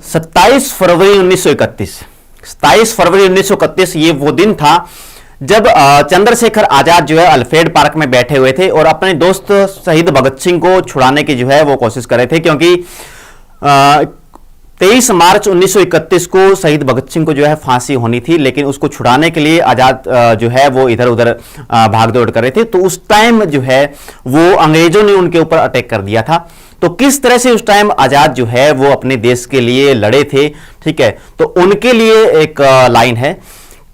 27 फरवरी 1931। 27 फरवरी 1931 ये वो दिन था जब चंद्रशेखर आजाद जो है अल्फ्रेड पार्क में बैठे हुए थे और अपने दोस्त शहीद भगत सिंह को छुड़ाने की जो है वो कोशिश कर रहे थे, क्योंकि 23 मार्च 1931 को शहीद भगत सिंह को जो है फांसी होनी थी, लेकिन उसको छुड़ाने के लिए आजाद जो है वो इधर उधर भाग दौड़ कर रहे थे। तो उस टाइम जो है वो अंग्रेजों ने उनके ऊपर अटैक कर दिया था। तो किस तरह से उस टाइम आजाद जो है वो अपने देश के लिए लड़े थे, ठीक है, तो उनके लिए एक लाइन है।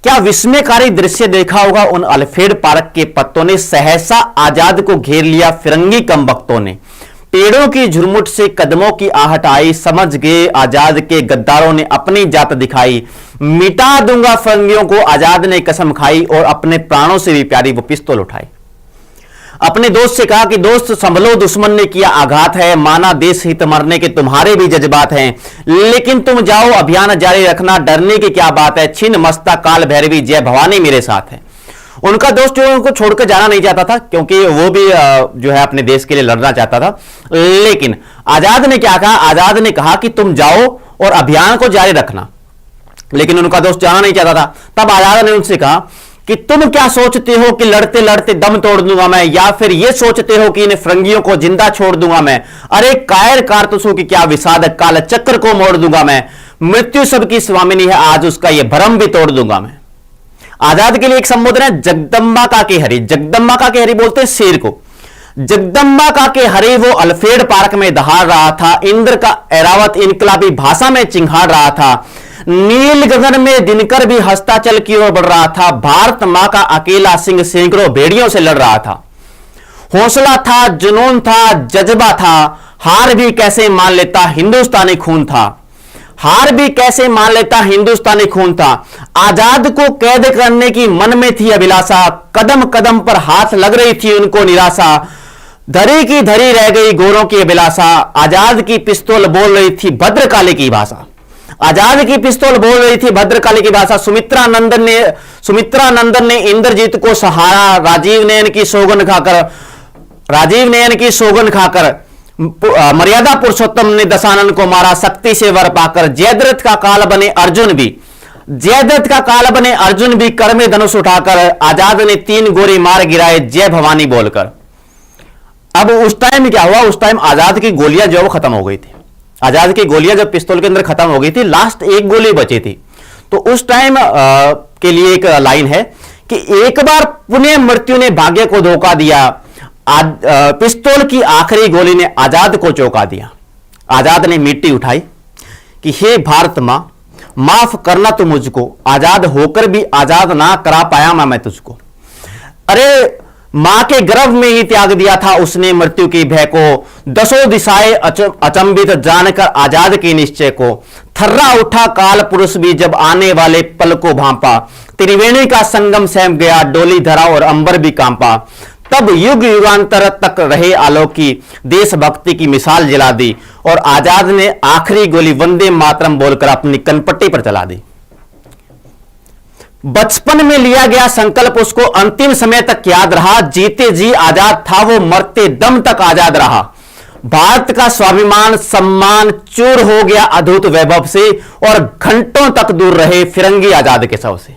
क्या विस्मयकारी दृश्य देखा होगा उन अल्फ्रेड पार्क के पत्तों ने, सहसा आजाद को घेर लिया फिरंगी कमबख्तों ने, पेड़ों की झुरमुट से कदमों की आहट आई, समझ गए आजाद के गद्दारों ने अपनी जात दिखाई, मिटा दूंगा फिरंगियों को आजाद ने कसम खाई, और अपने प्राणों से भी प्यारी वो पिस्तौल उठाई। अपने दोस्त से कहा कि दोस्त संभलो, दुश्मन ने किया आघात है, माना देश हित मरने के तुम्हारे भी जज्बात हैं, लेकिन तुम जाओ अभियान जारी रखना, डरने की क्या बात है, छिन्न मस्ता काल भैरवी जय भवानी मेरे साथ है। उनका दोस्त जो है उनको छोड़कर जाना नहीं चाहता था, क्योंकि वो भी जो है अपने देश के लिए लड़ना चाहता था। लेकिन आजाद ने क्या कहा, आजाद ने कहा कि तुम जाओ और अभियान को जारी रखना, लेकिन उनका दोस्त जाना नहीं चाहता था। तब आजाद ने उनसे कहा कि तुम क्या सोचते हो कि लड़ते लड़ते दम तोड़ दूंगा मैं, या फिर यह सोचते हो कि इन फिरंगियों को जिंदा छोड़ दूंगा मैं। अरे कायर कारतूसों की क्या विषाद, काल चक्र को मोड़ दूंगा मैं, मृत्यु सबकी स्वामिनी है, आज उसका यह भ्रम भी तोड़ दूंगा मैं। आजाद के लिए एक संबोधन है, जगदम्बा का के हरि। जगदम्बा का के हरि बोलते हैं शेर को। जगदम्बा का के हरि वो अल्फ्रेड पार्क में दहाड़ रहा था, इंद्र का ऐरावत इनकलाबी भाषा में चिंघाड़ रहा था, नील गगन में दिनकर भी हंसता चल की ओर बढ़ रहा था, भारत मां का अकेला सिंह सैकड़ों भेड़ियों से लड़ रहा था। हौसला था, जुनून था, जज्बा था, हार भी कैसे मान लेता हिंदुस्तानी खून था, हार भी कैसे मान लेता हिंदुस्तानी खून था। आजाद को कैद करने की मन में थी अभिलाषा, कदम कदम पर हाथ लग रही थी उनको निराशा, धरी की धरी रह गई गोरों की अभिलाषा, आजाद की पिस्तौल बोल रही थी भद्रकाली की भाषा। आजाद की पिस्तौल बोल रही थी भद्रकाली की भाषा। सुमित्रा नंदन ने इंद्रजीत को सहारा, राजीव नयन की सौगंध खाकर मर्यादा पुरुषोत्तम ने दशानन को मारा, शक्ति से वर पाकर। जयद्रथ का काल बने अर्जुन भी कर में धनुष उठाकर, आजाद ने 3 गोली मार गिराए जय भवानी बोलकर। अब उस टाइम क्या हुआ, उस टाइम आजाद की गोलियां जो खत्म हो गई थी। आजाद की गोलियां जब पिस्तौल के अंदर खत्म हो गई थी, लास्ट 1 गोली बची थी। तो उस टाइम के लिए एक लाइन है कि एक बार पुनः मृत्यु ने भाग्य को धोखा दिया, पिस्तौल की आखिरी गोली ने आजाद को चौंका दिया। आजाद ने मिट्टी उठाई कि हे भारत मां, माफ करना तू मुझको, आजाद होकर भी आजाद ना करा पाया मैं तुझको। अरे मां के गर्भ में ही त्याग दिया था उसने मृत्यु की भय को, दसों दिशाएं अचंभित जानकर आजाद के निश्चय को। थर्रा उठा काल पुरुष भी जब आने वाले पल को भांपा, त्रिवेणी का संगम सहम गया, डोली धरा और अंबर भी कांपा। तब युग युगांतर तक रहे आलोकी, देशभक्ति की मिसाल जला दी, और आजाद ने आखिरी गोली वंदे मातरम बोलकर अपनी कनपट्टी पर चला दी। बचपन में लिया गया संकल्प उसको अंतिम समय तक याद रहा, जीते जी आजाद था वो, मरते दम तक आजाद रहा। भारत का स्वाभिमान सम्मान चूर हो गया अद्भुत वैभव से, और घंटों तक दूर रहे फिरंगी आजाद के शव से।